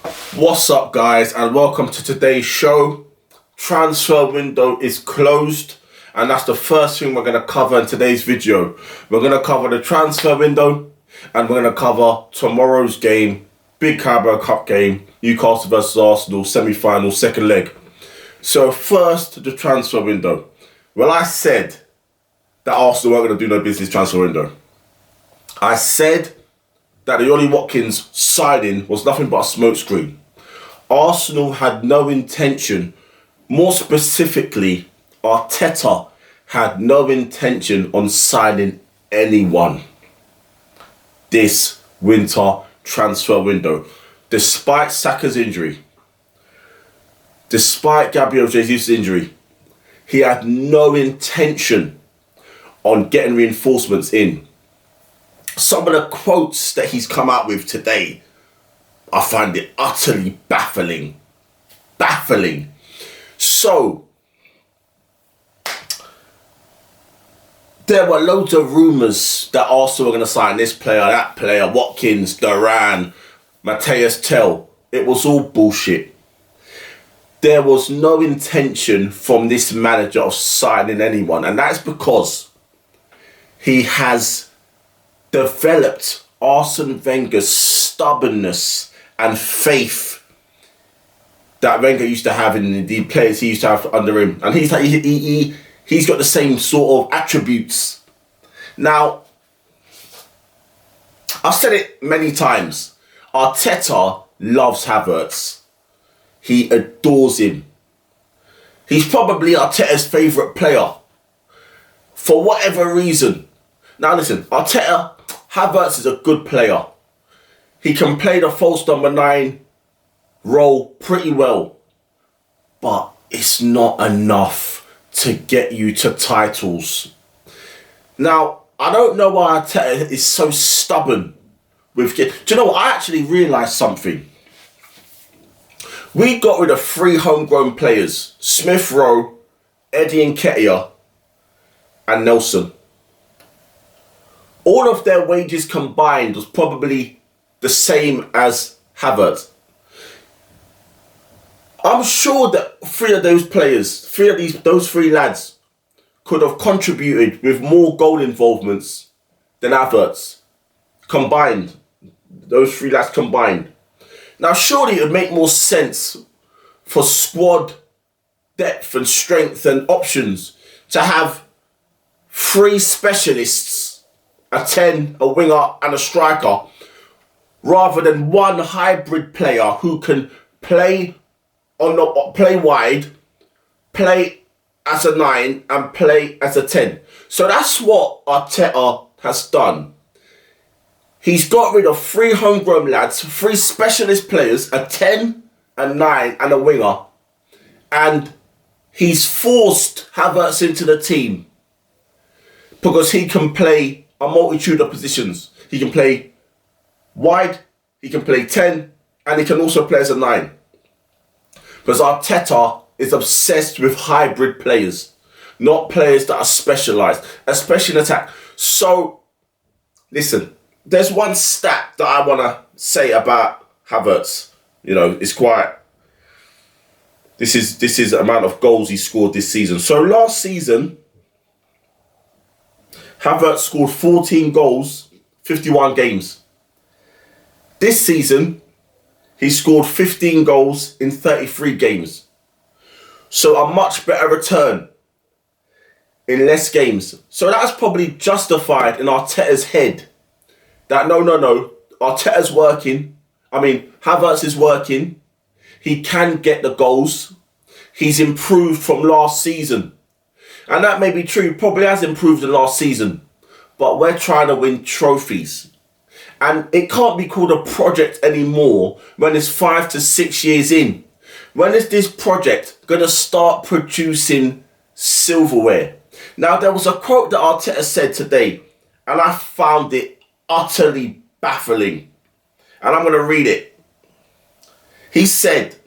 What's up, guys, and welcome to today's show. Transfer window is closed, and that's the first thing we're going to cover in today's video. We're going to cover the transfer window, and we're going to cover tomorrow's game, big Caraboa Cup game, Newcastle versus Arsenal, semi-final, second leg. So first, the transfer window. Well, I said that Arsenal weren't going to do no business transfer window. I said that the Ollie Watkins signing was nothing but a smokescreen. Arsenal had no intention, more specifically, Arteta had no intention on signing anyone this winter transfer window. Despite Saka's injury, despite Saka G.Jesus' injury, he had no intention on getting reinforcements in. Some of the quotes that he's come out with today, I find it utterly baffling. Baffling. So, there were loads of rumours that Arsenal were going to sign this player, that player, Watkins, Duran, Matthias Tell. It was all bullshit. There was no intention from this manager of signing anyone, and that's because he has developed Arsene Wenger's stubbornness and faith that Wenger used to have in the players he used to have under him. And he's got the same sort of attributes. Now, I've said it many times. Arteta loves Havertz. He adores him. He's probably Arteta's favourite player. For whatever reason. Now listen, Havertz is a good player. He can play the false number 9 role pretty well. But it's not enough to get you to titles. Now, I don't know why Arteta is so stubborn with... Do you know what? I actually realised something. We got rid of 3 homegrown players. Smith Rowe, Eddie Nketiah, and Nelson. All of their wages combined was probably the same as Havertz. I'm sure that 3 of those players, those 3 lads, could have contributed with more goal involvements than Havertz. Combined. Those 3 lads combined. Now surely it would make more sense for squad depth and strength and options to have 3 specialists, a 10, a winger and a striker, rather than 1 hybrid player who can play wide, play as a 9 and play as a 10. So that's what Arteta has done. He's got rid of 3 homegrown lads, 3 specialist players, a 10, a 9 and a winger. And he's forced Havertz into the team because he can play a multitude of positions. He can play wide, he can play 10, and he can also play as a 9. Because Arteta is obsessed with hybrid players, not players that are specialised, especially in attack. So, listen, there's one stat that I want to say about Havertz. You know, it's quite... This is the amount of goals he scored this season. So last season, Havertz scored 14 goals, 51 games. This season, he scored 15 goals in 33 games. So a much better return in less games. So that's probably justified in Arteta's head that no, Arteta's working. I mean, Havertz is working. He can get the goals. He's improved from last season. And that may be true, probably has improved in last season. But we're trying to win trophies. And it can't be called a project anymore when it's 5 to 6 years in. When is this project going to start producing silverware? Now, there was a quote that Arteta said today, and I found it utterly baffling. And I'm going to read it. He said,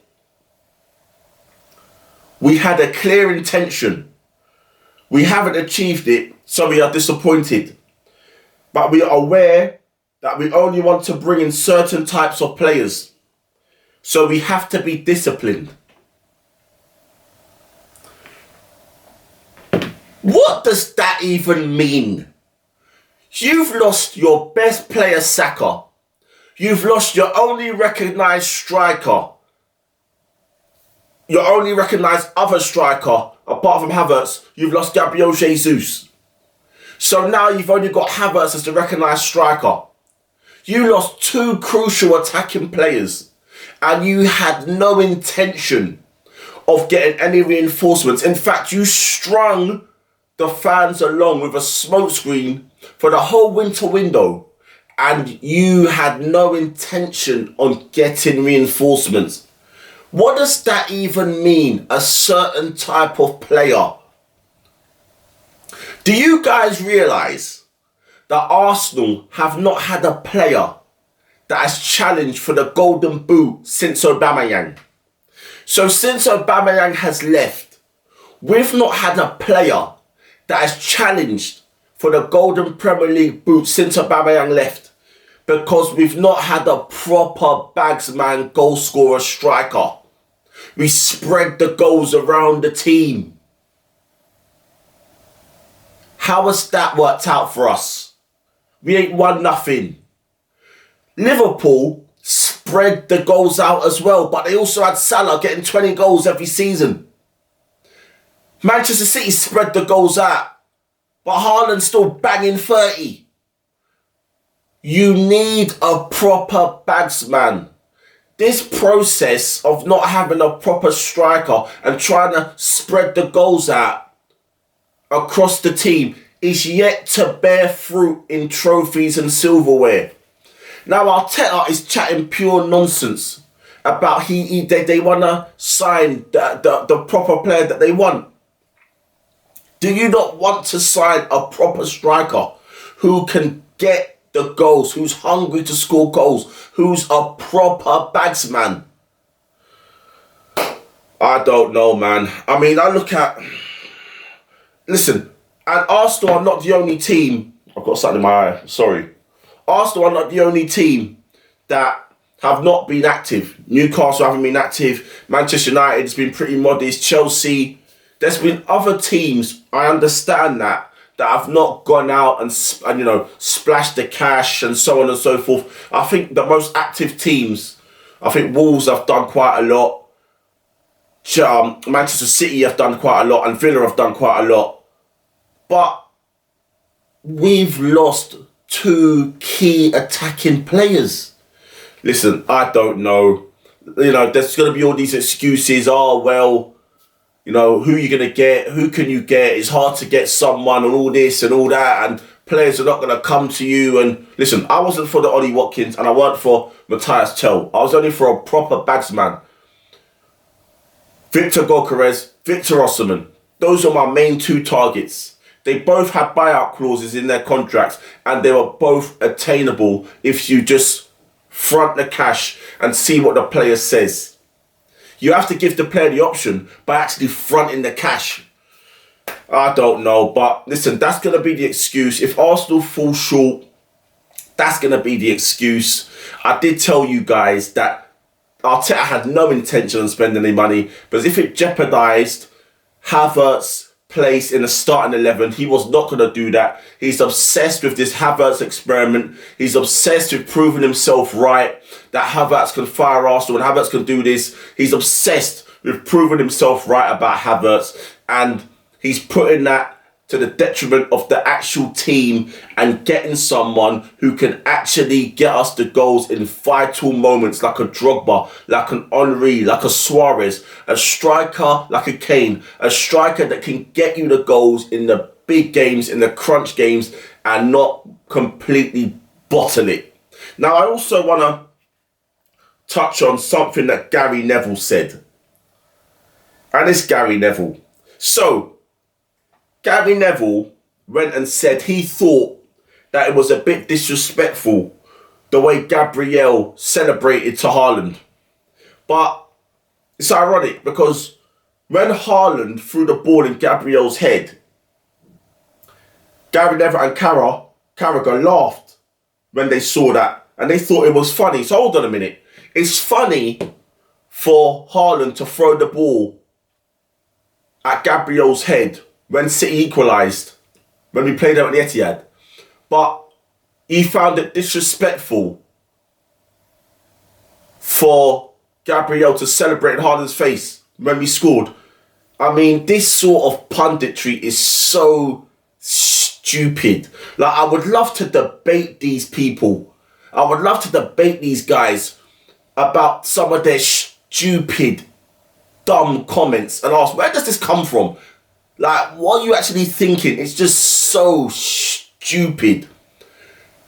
"We had a clear intention. We haven't achieved it, so we are disappointed. But we are aware that we only want to bring in certain types of players. So we have to be disciplined. What does that even mean? You've lost your best player, Saka. You've lost your only recognised striker. Your only recognised other striker, apart from Havertz, you've lost Gabriel Jesus. So now you've only got Havertz as the recognised striker. You lost two crucial attacking players and you had no intention of getting any reinforcements. In fact, you strung the fans along with a smokescreen for the whole winter window and you had no intention on getting reinforcements. What does that even mean? A certain type of player. Do you guys realise that Arsenal have not had a player that has challenged for the Golden Boot since Aubameyang? So since Aubameyang has left, we've not had a player that has challenged for the Golden Premier League boot since Aubameyang left, because we've not had a proper bagsman goal scorer striker. We spread the goals around the team. How has that worked out for us? We ain't won nothing. Liverpool spread the goals out as well, but they also had Salah getting 20 goals every season. Manchester City spread the goals out, but Haaland's still banging 30. You need a proper bagsman. This process of not having a proper striker and trying to spread the goals out across the team is yet to bear fruit in trophies and silverware. Now Arteta is chatting pure nonsense about they want to sign the proper player that they want. Do you not want to sign a proper striker who can get the goals, who's hungry to score goals, who's a proper bagsman? I don't know, man. I mean, I look at... Listen, and Arsenal are not the only team... I've got something in my eye, sorry. Arsenal are not the only team that have not been active. Newcastle haven't been active. Manchester United has been pretty modest. Chelsea... There's been other teams, I understand that have not gone out and splashed the cash and so on and so forth. I think the most active teams, I think Wolves have done quite a lot. Manchester City have done quite a lot and Villa have done quite a lot. But we've lost two key attacking players. Listen, I don't know. There's going to be all these excuses. Oh, well... who you going to get? Who can you get? It's hard to get someone and all this and all that. And players are not going to come to you. And listen, I wasn't for the Ollie Watkins and I weren't for Matthias Tell. I was only for a proper bagsman. Victor Gyökeres, Victor Osimhen. Those are my main two targets. They both had buyout clauses in their contracts and they were both attainable if you just front the cash and see what the player says. You have to give the player the option by actually fronting the cash. I don't know, but listen, that's going to be the excuse. If Arsenal fall short, that's going to be the excuse. I did tell you guys that Arteta had no intention of spending any money, but if it jeopardised Havertz's place in the starting 11, he was not going to do that. He's obsessed with this Havertz experiment. He's obsessed with proving himself right, that Havertz can fire Arsenal and Havertz can do this. He's obsessed with proving himself right about Havertz, and he's putting that to the detriment of the actual team and getting someone who can actually get us the goals in vital moments, like a Drogba, like an Henry, like a Suarez, a striker like a Kane, a striker that can get you the goals in the big games, in the crunch games, and not completely bottle it. Now, I also want to touch on something that Gary Neville said. And it's Gary Neville. So, Gary Neville went and said he thought that it was a bit disrespectful the way Gabriel celebrated to Haaland. But it's ironic because when Haaland threw the ball in Gabriel's head, Gary Neville and Carragher laughed when they saw that and they thought it was funny. So hold on a minute. It's funny for Haaland to throw the ball at Gabriel's head when City equalised, when we played them at the Etihad. But he found it disrespectful for Gabriel to celebrate in Haaland's face when we scored. I mean, this sort of punditry is so stupid. Like, I would love to debate these people. I would love to debate these guys about some of their stupid, dumb comments and ask, where does this come from? Like, what are you actually thinking? It's just so stupid.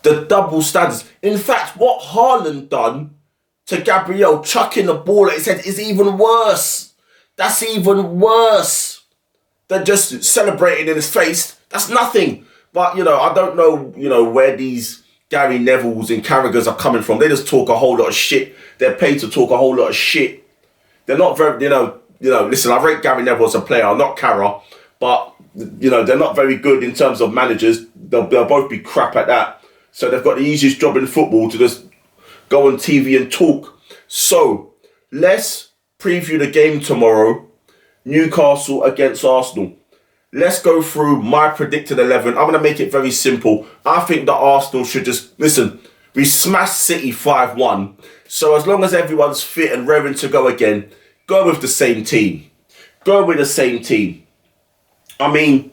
The double standards. In fact, what Haaland done to Gabriel, chucking the ball at his head, is even worse. That's even worse than just celebrating in his face. That's nothing. But, I don't know, where these Gary Nevilles and Carragers are coming from. They just talk a whole lot of shit. They're paid to talk a whole lot of shit. They're not very, listen, I rate Gary Neville as a player. I'm not Cara. But, they're not very good in terms of managers. They'll both be crap at that. So they've got the easiest job in football to just go on TV and talk. So, let's preview the game tomorrow. Newcastle against Arsenal. Let's go through my predicted 11. I'm going to make it very simple. I think that Arsenal should just... Listen, we smashed City 5-1. So as long as everyone's fit and raring to go again, go with the same team. Go with the same team. I mean,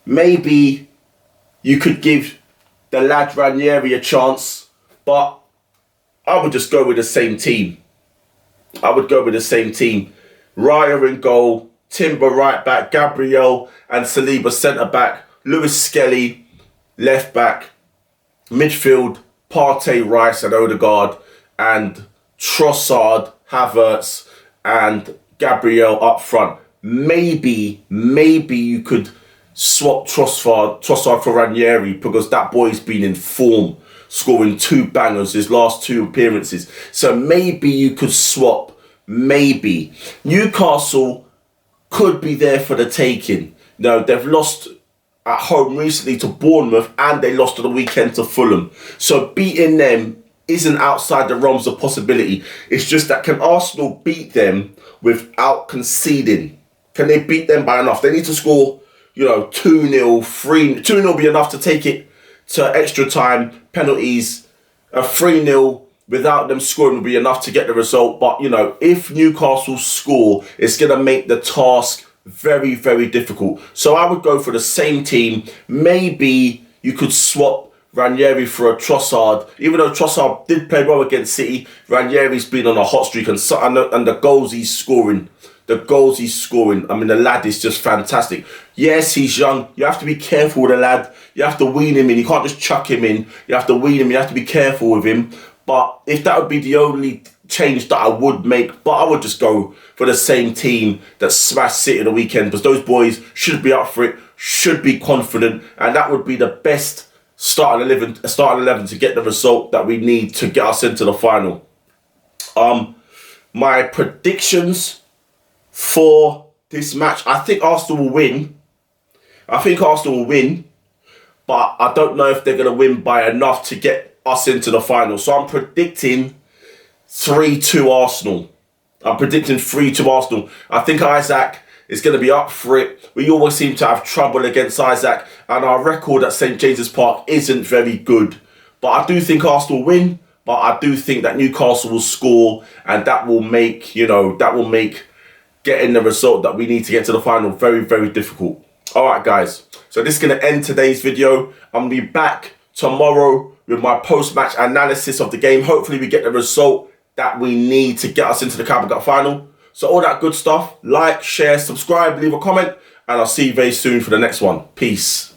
maybe you could give the lad Ranieri a chance, but I would just go with the same team. I would go with the same team. Raya in goal, Timber right back, Gabriel and Saliba centre back, Lewis Skelly left back, midfield, Partey, Rice and Odegaard, and Trossard, Havertz and Gabriel up front. Maybe you could swap Trossard for Ranieri, because that boy's been in form, scoring 2 bangers his last 2 appearances. So maybe you could swap. Maybe. Newcastle could be there for the taking. No, they've lost at home recently to Bournemouth and they lost on the weekend to Fulham. So beating them isn't outside the realms of possibility. It's just that, can Arsenal beat them without conceding? Can they beat them by enough? They need to score, 2-0, 3-0. 2-0 be enough to take it to extra time, penalties. A 3-0 without them scoring will be enough to get the result. But, if Newcastle score, it's going to make the task very, very difficult. So I would go for the same team. Maybe you could swap Ranieri for a Trossard. Even though Trossard did play well against City, Ranieri's been on a hot streak, and the goals he's scoring. I mean, the lad is just fantastic. Yes, he's young. You have to be careful with the lad. You have to wean him in. You can't just chuck him in. You have to wean him. You have to be careful with him. But if that would be the only change that I would make, but I would just go for the same team that smashed City the weekend, because those boys should be up for it, should be confident, and that would be the best starting 11 to get the result that we need to get us into the final. My predictions for this match, I think Arsenal will win. But I don't know if they're going to win by enough to get us into the final. So I'm predicting 3-2 Arsenal. I think Isaac is going to be up for it. We always seem to have trouble against Isaac, and our record at St. James's Park isn't very good. But I do think Arsenal win, but I do think that Newcastle will score, and that will make, getting the result that we need to get to the final very, very difficult. Alright guys, so this is going to end today's video. I'm going to be back tomorrow with my post-match analysis of the game. Hopefully we get the result that we need to get us into the Caraboa final. So all that good stuff, like, share, subscribe, leave a comment, and I'll see you very soon for the next one. Peace.